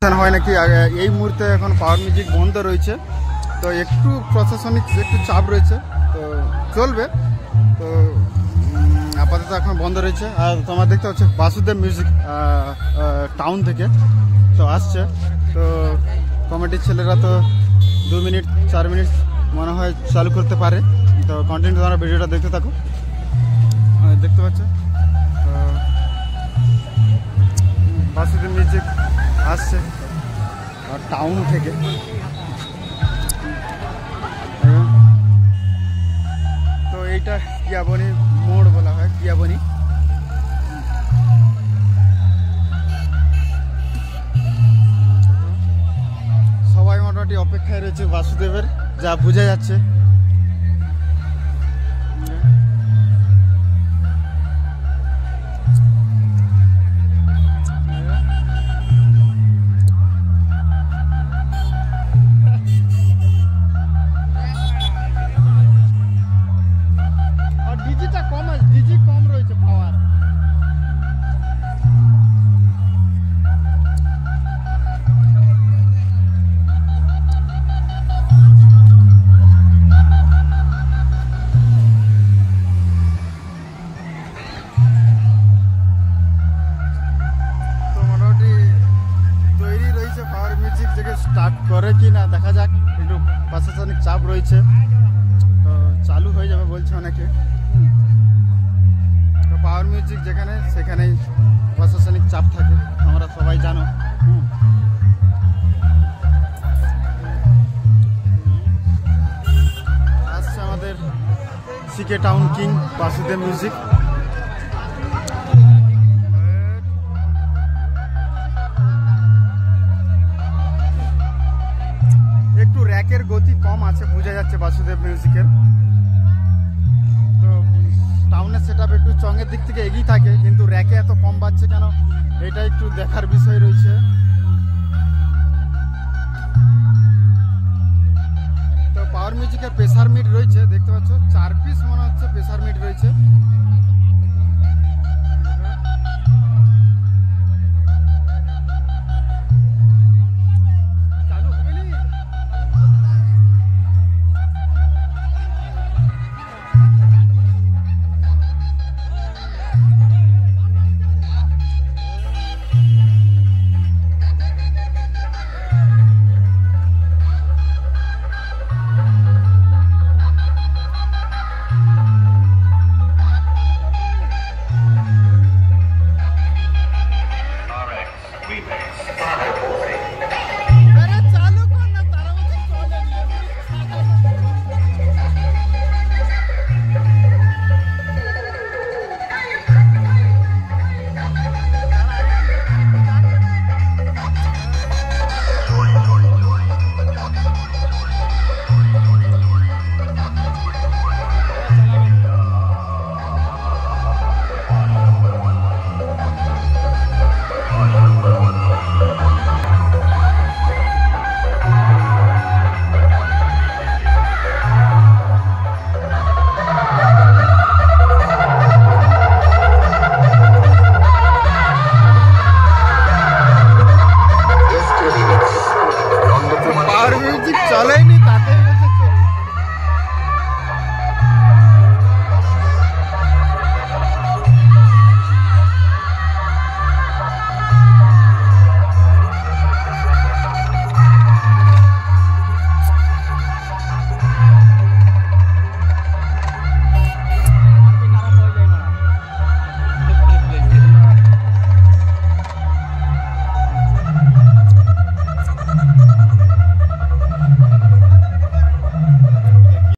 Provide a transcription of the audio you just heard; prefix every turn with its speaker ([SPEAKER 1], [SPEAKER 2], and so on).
[SPEAKER 1] হয় নাকি এই মুহূর্তে এখন পাওয়ার মিউজিক বন্ধ রয়েছে, তো একটু প্রশাসনিক একটু চাপ রয়েছে, তো চলবে। তো আপাতত এখন বন্ধ রয়েছে। আর তোমার দেখতে হচ্ছে বাসুদেব মিউজিক টাউন থেকে তো আসছে। তো কমিটির ছেলেরা তো 2 মিনিট 4 মিনিট মনে হয় চালু করতে পারে। তো কন্টিনিউ তোমরা ভিডিওটা দেখতে থাকো। দেখতে পাচ্ছ তো বাসুদেব মিউজিক আসছে টাউন থেকে। তো এইটা কিয়াবনি মোড় বলা হয়, কিয়াবনি। সবাই মোটামুটি অপেক্ষায় রয়েছে বাসুদেবের, যা বোঝা যাচ্ছে। ডিজিটা কম আছে, ডিজি কম রয়েছে পাওয়ার। তো মোটামুটি তৈরি রয়েছে পাওয়ার মিউজিক থেকে স্টার্ট করে কি না দেখা যাক। একটু প্রশাসনিক চাপ রয়েছে, তো চালু হয়ে যাবে বলছে অনেকে। তো পাওয়ার মিউজিক যেখানে সেখানেই প্রশাসনিক চাপ থাকে, আমরা সবাই জানো। আসছে আমাদের সিকে টাউন কিং বাসুদেব মিউজিক। একটু র্যাকের গতি কম আছে বোঝা যাচ্ছে বাসুদেব মিউজিকের। তো টাউনের সেটআপ একটু চঙের দিক থেকে এগিয়ে থাকে, কিন্তু র্যাকে এত কম বাজছে কেন এটা একটু দেখার বিষয় রয়েছে। তো পাওয়ার মিউজিকের প্রেসার মিট রয়েছে, দেখতে পাচ্ছ 4 পিস মনে হচ্ছে প্রেসার মিট রয়েছে।